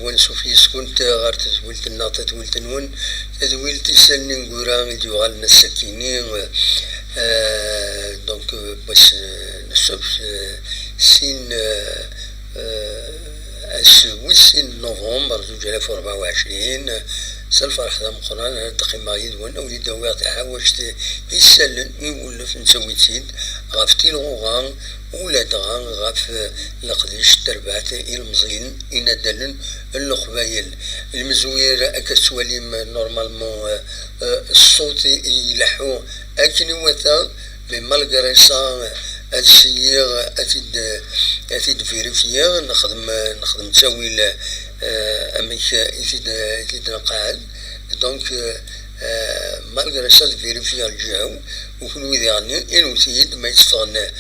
ونسوفيس كنت غارت تولت الناطة تولت نون تولت يسالني نقوران يوغال السكينين دونك بس نصف سين وسين نوفمبر 2024 سالفرح ذا مقران تقييم يدون أولي دوات حاوشت يسلن يولف نسوي غافتي الغوغان ولا دغان غاف لقديش تربعت المزين يندلن القبايل المزوير أكسواليم نورمالمون الصوت يلحو أكني وثا بمالغريسا السيغ أتيد فيريفيا نخدم تسوي أميك أتيد نقعد دونك مالغري سا فيريفيا الجو وكل يعني إنو تيد ما يتفغن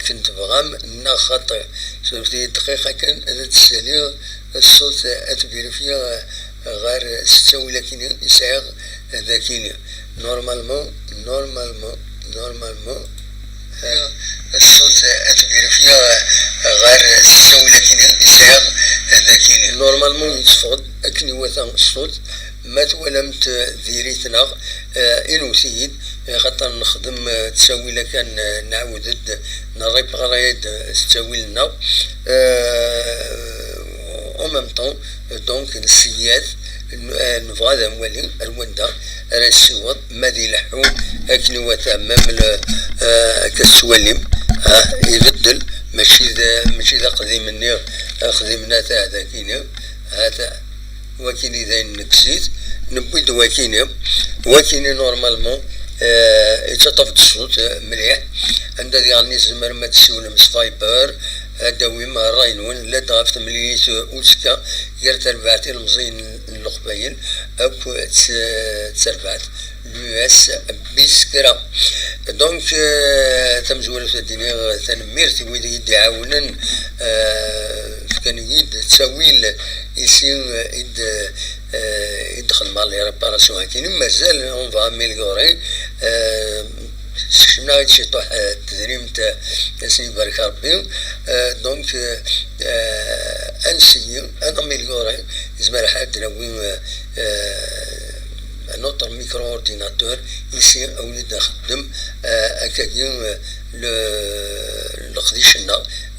كنت بغام نخاطر سوفتي دقيقة كان هذا تسالي الصوت أتفيريفيا غير ستسوي لكن يسعغ ذاكيني نورمالمون الصوت أتفيريفيا غير ستسوي لكن يسعغ ذاكيني نورمالمون يتفقد أكني وثان الصوت ما تولمت ذيريتنا إنو سيد خاطر نخدم تسوي لكان نعاود نريبغريد تسوي لنا او ميم طون دونك نسيات نبغى ذا موالي الوندا راه السواد مادي لحو اكن وتمام كسواليم يبدل ماشي ذا قديمنا تاع ذاكينا هذا وكيني ذا نكسيت نبيد وكيني نورمالمون يتطفت الصوت مليح عند ذي غني زمر ما تسولم سفايبر داوي ما راينون لا تغافت مليت وسكا غير تربعتي المزين القبايل اكو تسربعت لوس بيسكرا دونك تمزول في الدنيا تنميرتي ويدي يدعاونن كان يد تسويل يسين يدخل مع لي ريباراسيون هكين مازال اون فا اميليوري شفنا شي طوح التدريب تاع سي بارك ربي دونك انسي ان اميليوري زعما حد نوي نوتر ميكرو اورديناتور يصير اولاد نخدم اكاديم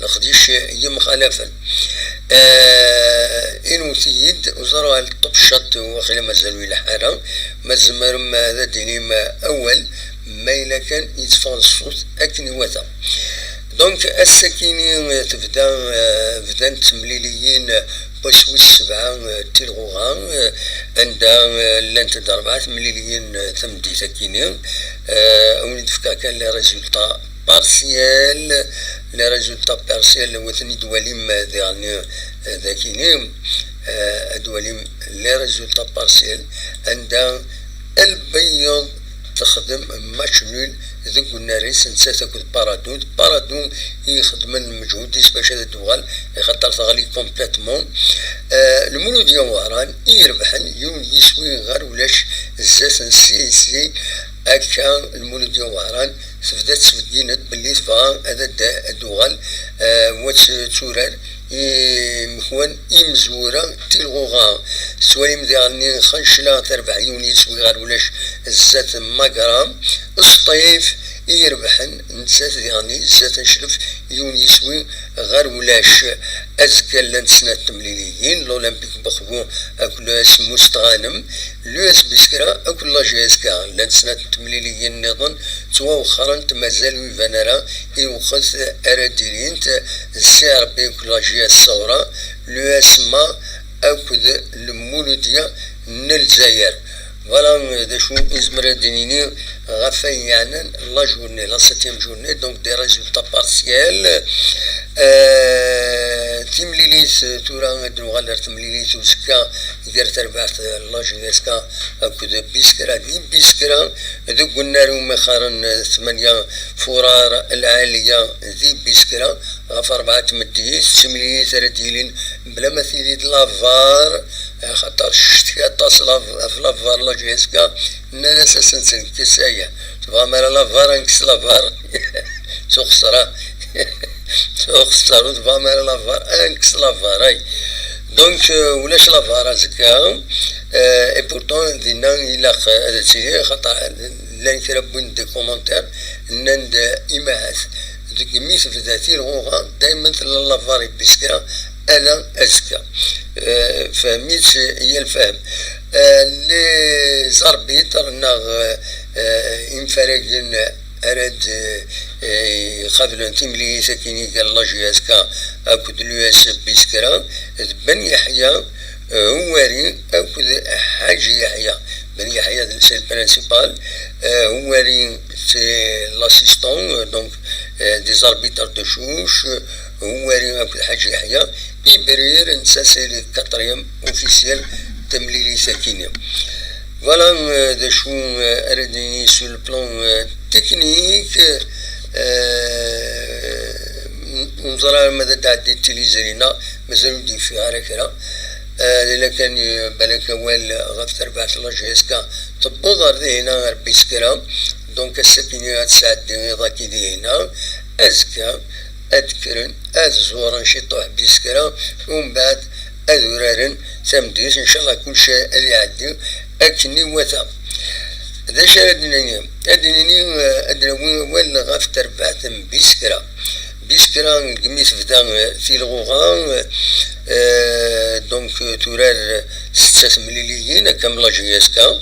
لقديش هي مخالفه إنو سيد وزرع الطبشات وخلا مازالوا إلى حارة مازمر هذا ديني ما أول ما إلا كان يتفاضل الصوت أكني وثا دونك السكيني تبدا تمليليين بسوي السبعة تلغوغان عندها لانت دربعات مليليين تمدي سكيني أو نتفكا كان لي ريزولتا بارسيال لي ريزولتا بارسيال وثني دواليم يعني ذاكيني دواليم لي ريزولتا بارسيال عندها البيض تخدم ماتش نول ذوك الناريس نسات كود بارادون يخدم المجهود باش هذا الدوغال يخطر تغلي كومبليتمون المولوديا واران يربحن يوم يسوي غير ولاش الزاس نسي أكا المولوديا واران سفدينت باللي تبغى هذا الدوغال وتسورر مخوان مزورة تلغوغا سوالي مديعني خنشلا تربع يوني يسوي غير ولاش الزات ماكرام الصطيف يربحن نسات يعني الزات نشرف يوني يسوي غير ولاش أزكى لنسنا التمليليين الأولمبيك بخبو أكل مستغانم لوس بسكرا أكل لاجيسكا لنسنا التمليليين نظن توا وخرا مازال ويفانرا يوخذ أراديرين السعر بيك لاجيا الثورة لوس ما أكل المولودية نلزاير فوالا دا شو إزمرا دينيني غفايانا لا جورني لا سيتيام جورني دونك دي ريزولتا بارسيال تمليليت تورا دنوغالر تمليليت وسكا غير تربعت لاجيسكا أكو دا بيسكرا دي بيسكرا دو قلنا روم خارن 8 فرار العالية ذي بيسكرا غف 4 مديس تمليليت رديلين بلا مثيلي لافار خاطر شتي اتصل في لافار لاجيسكا ناس سنسن كسايا تبغى مالا لافار انكس لافار سوخسرا تبغى مالا لافار انكس لافار دونك ولاش لافار زكا اي بورتون دينا الى تسيري خاطر لان كربون دي كومونتير نند ايماعات ديك ميس في ذاتي الغوغا دائما لافار بيسكرا انا ازكا فهميت هي الفهم لي زاربيتر ناغ انفرجن أراد قبل تملي سكيني قال لاجي اسكا أكد لوس بيسكرا بن يحيى هواري أكد حاج يحيى بن يحيى سي البرانسيبال هواري سي لاسيستون دونك دي زاربيتر دو شوش هواري أكد حاج يحيى إبرير نسا سي لي كاتريام أوفيسيال تمليلي سكيني فوالا دا شو أردني سو البلان تكنيك نظرا ماذا تعدي التليزرينا مازالو دي فيها راكرا إلا كان بالك وال غفتر بعث الله جهزكا تبوضر دي هنا بيسكرا دونك السكينة تساعد ذاكي دي هنا أزكا أذكرن أزورن شطوح بيسكرا ومن بعد أذورارن سامديس إن شاء الله كل شيء اللي يعدي أكني وثا ذا شاردني أدنيني أدنوي ولا غفتر بعث بيسكرا قميس فدان في الغوغان دونك تورار 6 مليليين كاملا جياسكا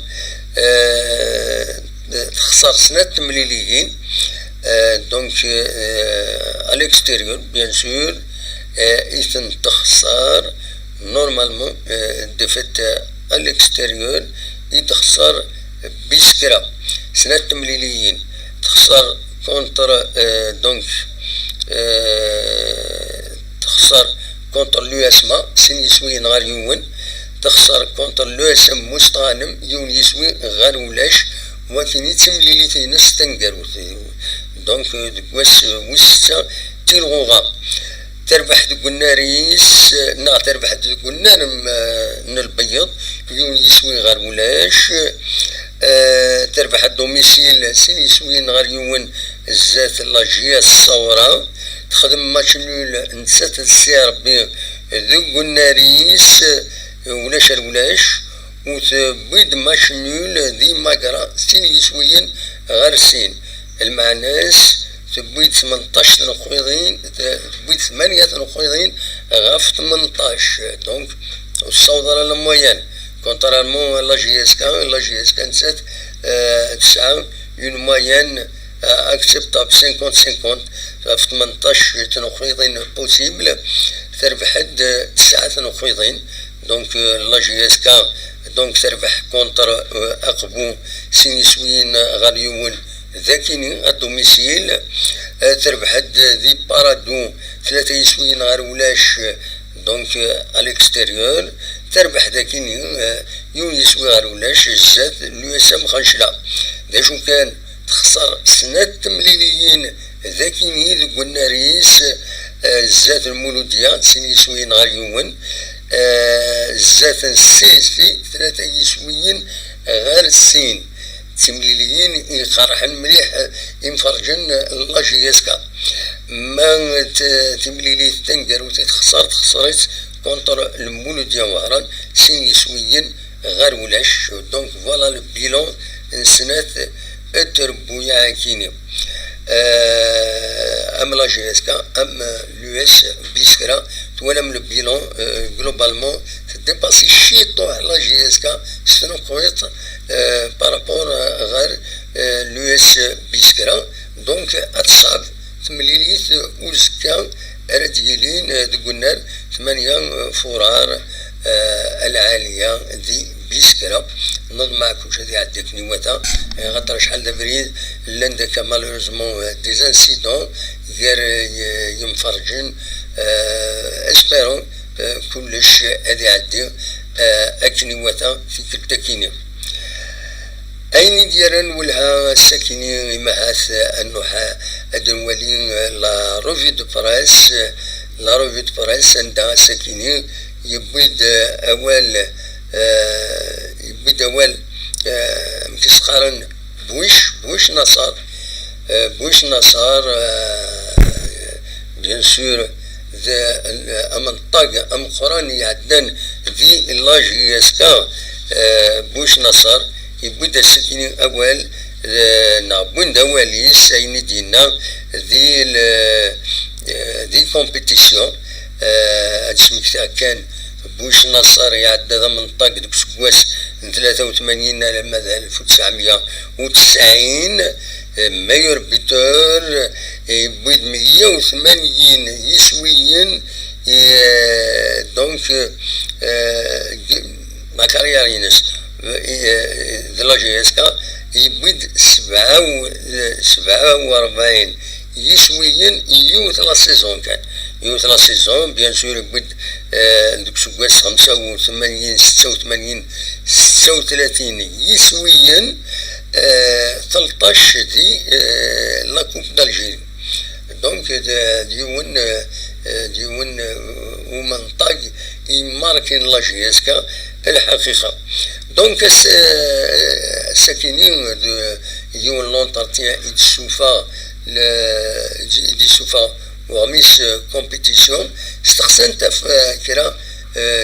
تخسر 6 مليليين دونك à l'extérieur bien sûr إذن تخسر نورمالمون دي فيت à l'extérieur يتخسر بيسكرا 6 مليليين تخسر كونتر دونك تخسر كونتر لو اسما سين يسوي نهار يون تخسر كونتر لو اسم مستغانم يون يسوي غير ولاش ولكن يتمليلي تينس تنقرو دونك دكواس وستا تيلغوغا تربح دوك الناريس تربح دوك النانم البيض يون يسوي غير ولاش تربح الدوميسيل سين يسوي نهار يون الزات لاجيا الصورة تخدم ماتش نول نسات السير بي ذوق الناريس ولاش وتبيد ماتش نول ذي ماكرا سين يسويين غير سين المعناس تبيد 18 نخويضين تبيد 8 نخويضين غاف 18 دونك الصوضرة المويان كونترالمون لا جي اس كا نسات 9 اون مويان اكسبتابل 50-50 في 18 تنخويضين بوسيبل تربح 9 تنخويضين دونك لا جي اس كا دونك تربح كونتر اقبو سين يسوين غاليون ذاكيني الدوميسيل تربح ذي بارادو 3 يسوين غير ولاش دونك على الاكستيريور تربح ذاكيني يون يسوي غير ولاش الزاد لو اسم خنشلا دا شو كان تخسر 6 مليليين ذاكيني ذوك الناريس الزاد المولودية سين يسوين غير يون الزاد السيس في 3 يسويين غير السين تمليليين يقرحن مليح ينفرجن لاجي يسكا ما تمليلي تنقر تخسرت كونتر المولودية وهران سين يسويين غير ولاش دونك فوالا لو بيلون نسنات التربوية كيني ام لاجي يسكا ام لو اس بيسكرا تولم لو بيلون جلوبالمون تديباسي شي طوح لاجي يسكا سنو قويت بارابور غير لو اس بيسكرا دونك اتصاب تمليليت وزكا رديلين دقنال 8 فرار العالية ذي بيسكرا نض معكم شدي عدك نواتا غطر شحال دبريد لندك مالوريزمون دي انسيدون غير ينفرجن اسبيرون كلش ادي عدي اكنواتا في كل تكيني أين ديران ولها ساكنين مهاث النحاة أدنولين لا روفي دو براس عندها ساكنين يبيد أول مكسقارن بوش نصار بيان سور أمنطاق أمقراني عدن في اللاجي يسكا بوش نصر يبدا السكين أول نعبون دواليس أين دينا ذي كومبيتيسيون اسمك كان بوش نصر يعدى ذا منطق ديك سكواس من 83 لما 1990 مايور بيتور بيد 180 يسويين دونك ما كاريرينس دلاجيسكا يبيد 47 يسويين يوت لا سيزون كان يوت لا سيزون بيان سور يبيد دوك سكواس 85 86 36 يسويين 13 دي لا كوب دالجيري دونك ديون ومنطق يماركين لاجيسكا الحقيقة دونك الساكنين ديون لونتارتيان يدسوفا وغميس كومبيتيسيون استخسنت في كرا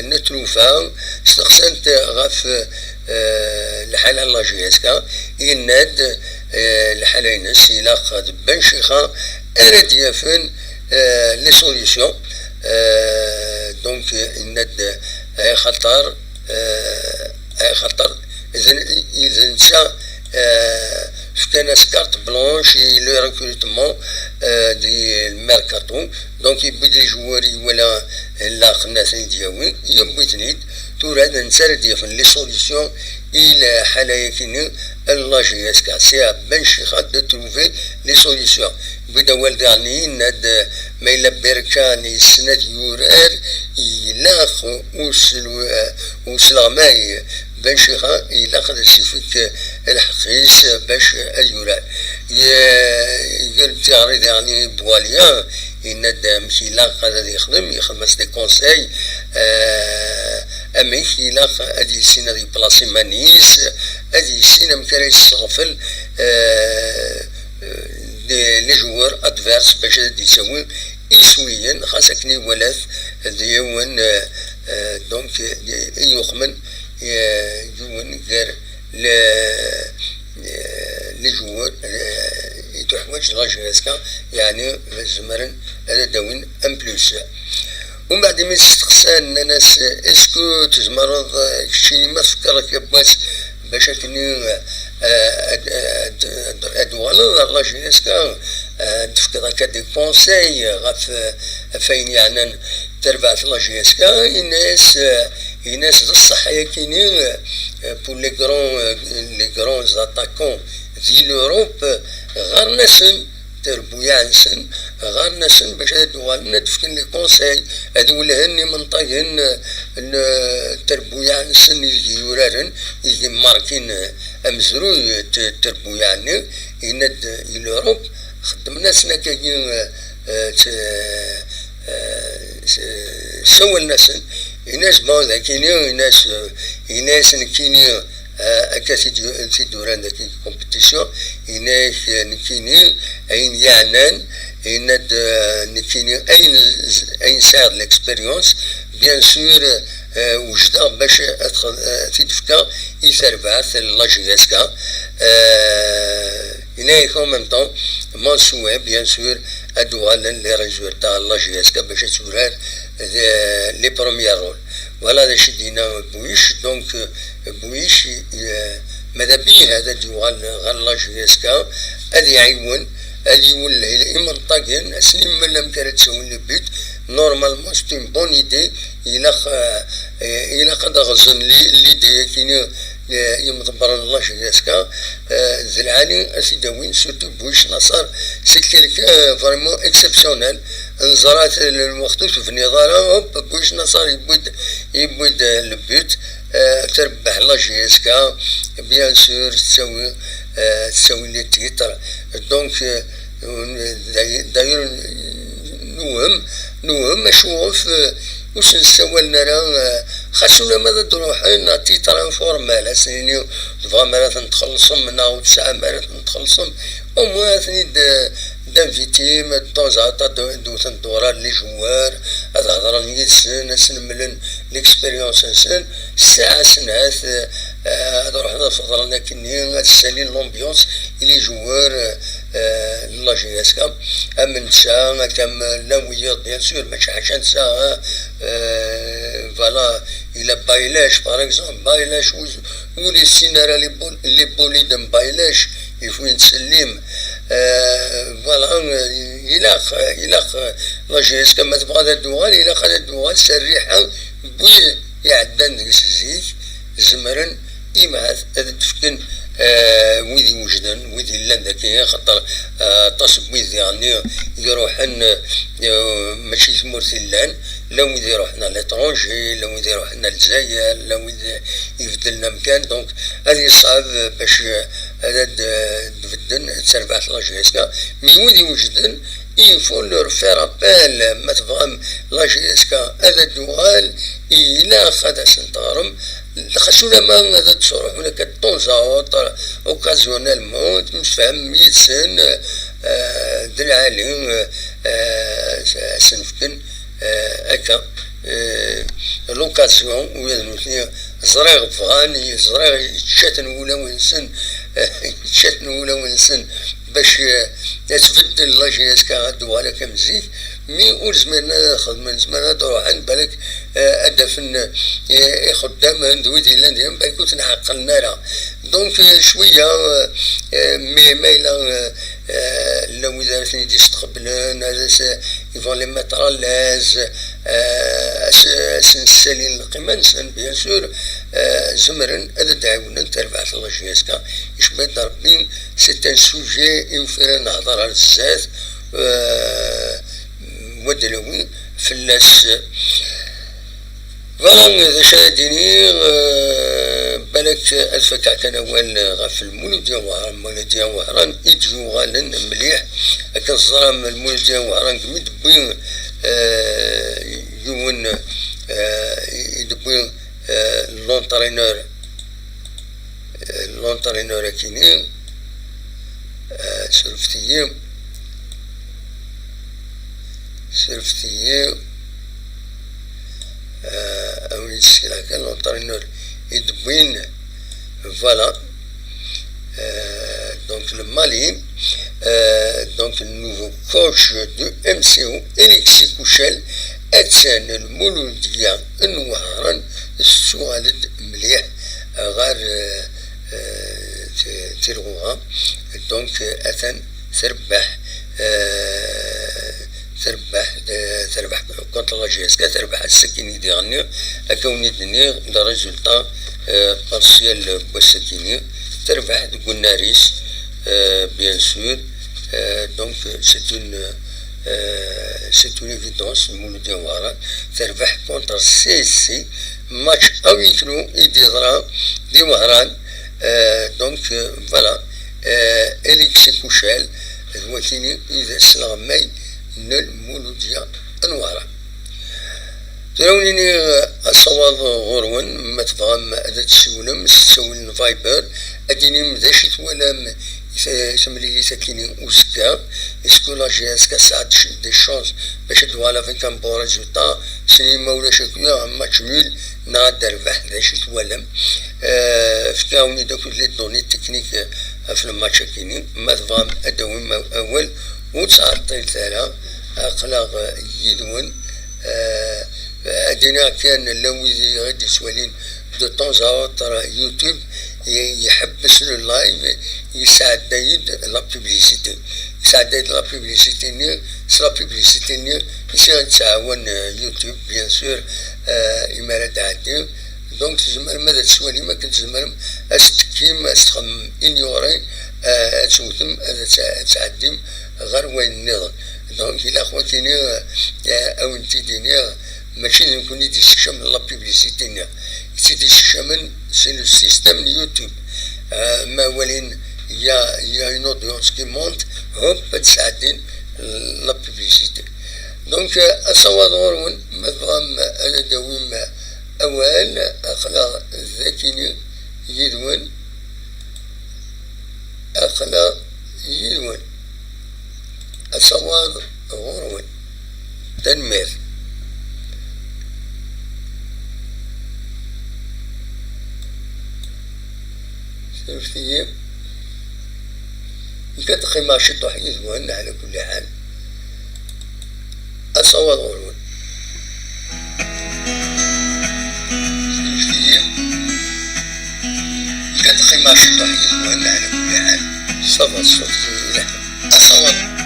نتروفا استخسنت غاف الحالة لاجيسكا يناد الحالينس إلا قد بنشيخا أرد يفن لي سوليسيون دونك يناد أي خطر إذا نسى فكان كارت بلانش لو ريكروتمون دي الميركاتو دونك يبدا جواري ولا لاخ الناس دياوين يبغي تنيد توراد نسرد يفن لي سوليسيون الى حالايا كيني اللاجيسكا سي بنشيخا دو تروفي لي سوليسيون بدا والداني ناد ما إلا بركاني سند يورار يلاخ وسلا ماي بنشيخا إلا قد سيفك الحقيس باش اليورار يقول تعرض يعني بواليان يناد مشي لا قد يخدم دي كونساي أما إلا أدي سينا دي بلاصي مانيس أدي سينا مكاري الصغفل لي جوار ادفيرس باش يسوي اسويا خاصكني ولاث ديون دونك يخمن يون غير لي جوار يتحوج لاجيسكا يعني زمرن هذا داون ام بلوس ومن بعد ما استقسان ناس اسكو تزمرض شي ما فكرك باش باش كني ادوالا لاجيسكا تفكر هكا دي كونساي غاف فين يعني تربع لاجيسكا الناس بصح كاينين بور لي غران اتاكون في لوروب غير ناسن تربو يعنسن غير ناسن باش هادوالنا تفكر لي كونساي هادو لهني منطقهن تربو يعنسن يجي يورارن يجي ماركين امزرو تربو يعني يند لوروب خدم ناسنا كاين سوى الناس الناس بعض كاينين ناس كاينين أكاسي في دوران ذاك الكومبيتيسيون هناك كاينين أين يعنان هنا كاينين أين ساعد الإكسبيريونس بيان سور وجدا باش تدفكا يثربع لاجيسكا هناك en même temps منسوع بيان سور أدوالا لي ريزولتا لاجيسكا باش تورار لي بروميير رول ولا هذا شي دينا بويش دونك بويش ماذا بيه هذا دوال غير لاجيسكا هذا يعيون هذا يولي منطقين اسنين من لم كانت تسوي لي بيت نورمالمون سي اون بون ايدي إلا قد غزن ليدي كاين يمضبر لاجيسكا زلعاني اسيداوين سورتو بويش نصر سي كيلكان فريمون اكسبسيونيل نزرات الوقت في النظاره بويش نصر يبود البيت تربح لاجيسكا بيان سور تسوي لي تيتر دونك داير نوهم اشوف واش نسوى لنا خاصنا ماذا تروحين تيتر انفورمال سينيو دفا مرات نتخلصهم من او 9 مرات نتخلصهم او موان ثني d'inviter de temps à autre d'autres دورات لي جوار هاد هضره يدسن اسنملن ليكسبيريونس نسن ساعه سنعات هاد روحنا فضلنا كني تسالي لومبيونس لي جوار لا جي اس كا امن ساعه كم لا ويض بيان سور ماشي حاجه ساعه فوالا الى بايلاش باغ اكزومبل بايلاش ولي سينارا لي بوليدم بايلاش يفوين تسليم فوالا إلا لا جي اس كما تبغى هذا الدوغال إلا خد الدوغال سريحة بوي يعدان ديك الزيك زمرن إما هذا تفكن ويدي وجدان ويدي لان ذاكي خاطر تصب ويدي يعني يروحن ماشي تمرثلان لا ويدي يروحنا لترونجي لا ويدي يروحنا للجزائر لا ويدي يبدلنا مكان دونك هذه صعب باش هذا تبدل تربح لا جي اس كا مي ويدي وجدان il faut leur faire appel مثلا لا جي اس كا هذا الدوال إلا خد سنتارم خاصو ما هذا تصرح هناك الطونزاوط اوكازيونيلمون تمشفهم يتسن درعالي سنفكن هكا لوكازيون ويا زريغ فغاني زريغ يتشاتن ولا وينسن يتشاتن ولا وينسن باش تبدل لا جي اس كا دوالة كمزيك مي ولزمنا خدمة زمنا تروح عند بالك أدفن خدام ندويدي لانديهم بالك كنت نعقلنا لها دونك شوية مي مايلا لو إذا ثني تقبلن هذا يفون لي ماتر لاز سنسالين القيمة نسن بيان سور زمرن هذا تعاونا تربع لا جي اس كا يشبه ربي سي ان سوجي ينفر نهضر على الزات ودلوي فلاس فوالا إذا شاهديني بالك الفكاع كان أول غاف المولد ديال وهران المولد ديال وهران يجيو غالن مليح هكا الظلام المولد ديال وهران كمي دبوين يون يدبوين لونترينور كيني سرفتيين أو يتسكلا كان لونترينور يدبوين فوالا دونك المالي دونك النوفو كوش دو ام سي او اليكسي كوشال اتسان المولود ديال النوهران السوالد مليح غار تيرغوها دونك اثن تربح كونت لا جي اس كا تربح السكيني ديالني اكوني دني لا ريزولطا بارسيال بوسكيني تربح تقول ناريس بيان سور دونك c'est une évidence المولود ديال وهران تربح كونتر سي ماتش اويكلو يديرا دي وهران دونك فوالا اليكسي كوشال الوكيني اذا سلغماي نل مولود ديال وهران تراونيني أصوات غرون ما تفهم هذا تسولم تسول فايبر أديني مداشت ولا سملي ساكيني وسكا اسكو لا جي اس كا ساعد دي شونس باش توالا فين كان بو ريزولتا سني ما ولا شكويا ماتش نول ناد ربح داش تولم فكاوني دوك لي دوني تكنيك في الماتش كيني ما تفهم ادوي اول وتصعطي ثلاثه اقلاق يدون أدينا كان لوي غادي سوالين دو طونز اوتر يوتيوب يحبس له اللايف يساعد دايد لا بوبليسيتي يساعد دايد لا بوبليسيتي ني سلا بوبليسيتي ني يساعد تعاون يوتيوب بيان سور إمارات عادي دونك تزمر ماذا تسوالي ما كنت تزمر استكيم استخدم انيوري تسوتم تعديم غير وين النظام دونك إلا خواتيني أو انتي ديني ماشي نكون يديسكشم لا بوبليسيتي نيا يديسكشم سي لو سيستيم يوتيوب ما ولين يا اون اودينس كي مونت هوب تساعدين لا بوبليسيتي دونك أصوات غرون مثلا أنا دويم أول أخلاق ذاكيني يدون أخلاق يدون أصوات غرون تنمير شفتي كتقي ما شطح يزوان على كل حال أصوات غرون شفتي كتقي ما شطح يزوان على كل حال صفا الصوت أصوات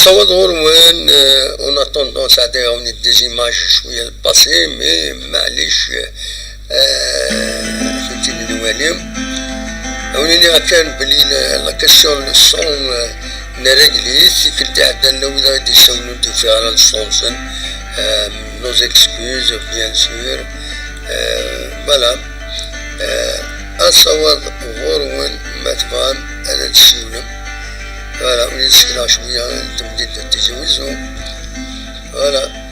أصوات غرون on a tendance à dire on est des images شوية الباسي مي معليش فهمتيني الواليم أوليني كان بلي لا كاسيون لو سون نريغلي كنت عندنا لو غادي يسولو ديفيرونس nos excuses bien sûr voilà أصوات غرون ما تفهم أنا تسولم voilà ونسكنا شوية تمديد التجاوزو voilà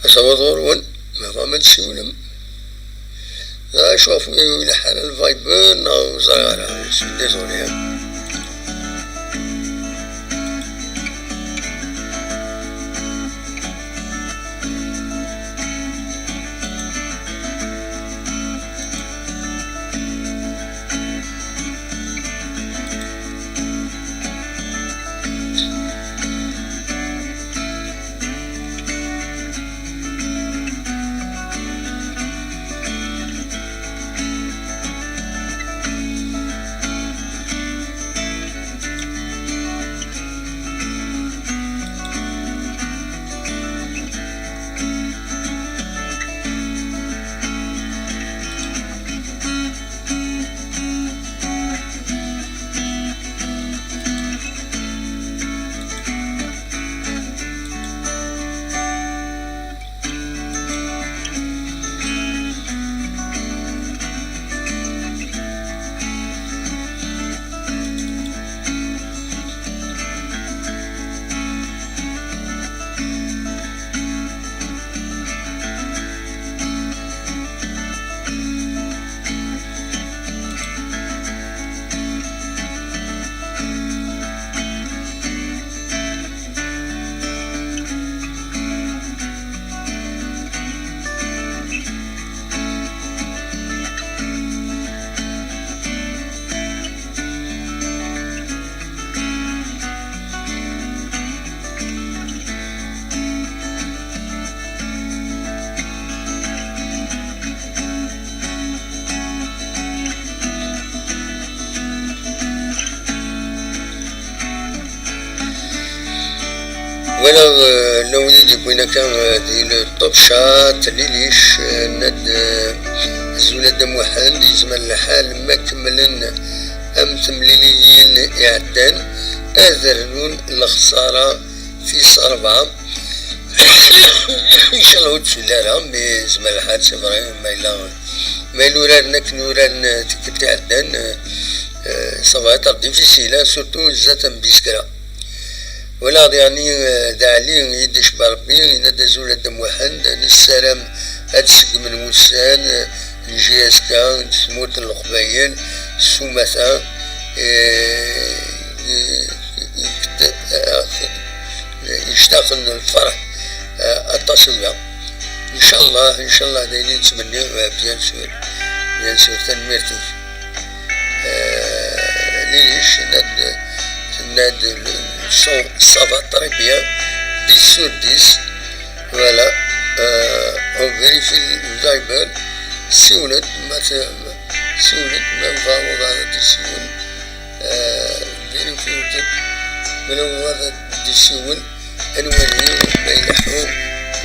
أصوات غرون ما فهمت سولم لا شوف إلى حال الفايبر أو صغيرة ديزولي ولا لو يدي بوينا كان دي الطوب شات اللي ليش ند زولاد موحد يزمن الحال ما كملن أم تمليليين إعدان أذرنون الخسارة في صربعة إن شاء الله تسلالها بزمن الحال سفرين ما يلوران كنوران تكتي عدان صباح تقديم في سيلا سورتو زاتا بيسكرا ولا يعني داعلي يدش بربي ينادى زولاد موحد السلام هادسق من موسان نجياسكا تسموت القبايل سومثا يشتاق الفرح التصوير ان شاء الله دايرين نتمنى بيان سور تنميرتي ليش ناد الصفا التربية 10 sur 10 voilà on vérifie le Viber سولت ما مفاوض هذا السيول فيريفيوتد من هذا السيول أنوالي ما يلحقوا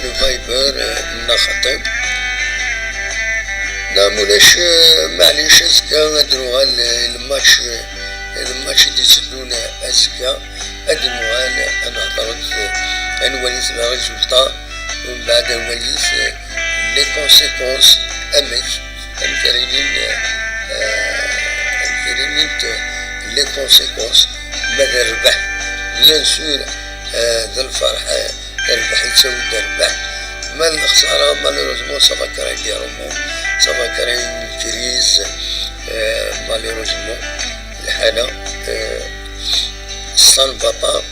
الفايبر النخطب نعمولاش معليش أزكا أدروها الماتش اللي يسلونا أزكا أدروها أنا عطرت أنواليس لا ريزولتا ومن بعد أنواليس لي كونسيكونس أمك الكريمين لي كونسيكونس ماذا ربح بيان سور ذا الفرح الربح يتساوي الربح ما الخسارة مالوروزمون صافا كراين ديالهم صافا كراين الكريز مالوروزمون الحالة سان بابا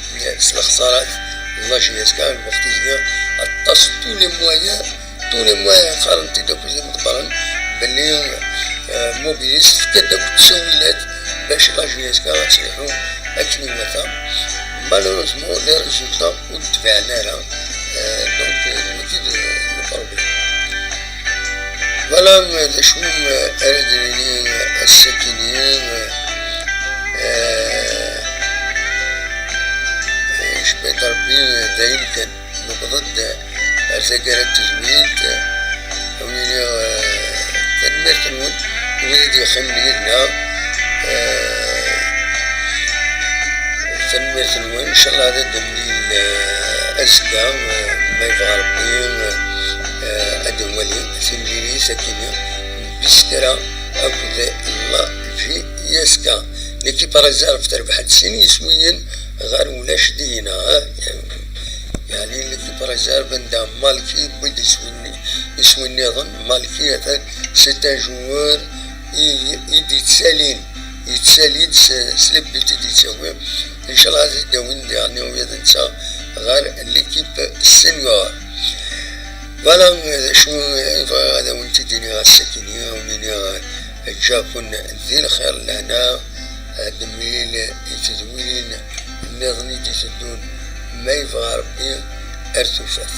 الخسارات الله يسكن الوقت يزيد اتصل tous les moyens خارنتي دوك زي مدبرن بلي موبيليست كداك التسويلات باش لا جيسكا غتسيحو اكني مثلا مالوروزمون لي ريزولتا وتبعنا لها دونك اكيد البروبليم فوالا شو اردني الساكنين شبيت ربي دايم كان نقضد أرزاقنا التزويد أولي تنمية الود ولدي خملينا تنمية الود إن شاء الله هذا دملي الأزكى ما يبغى ربي أدولي سمليني سكينة بسكرة أكد الله في يسكى لكي برزار في تربح السن يسوين غير ولاش دينا يعني اللي في برزار بندا مالكي بيد يسوي النظام مالكي هذا سيت جوار يتسالين سلب بيتي تسوي ان شاء الله زيد داوين يعني ويا نسى غير ليكيب سينيور فوالا شو هذا وانت ديني السكينيه ومني جاكون ذي الخير لهنا دميل يتزوين النظام يتسدون ما يبغى ربي ارتفاث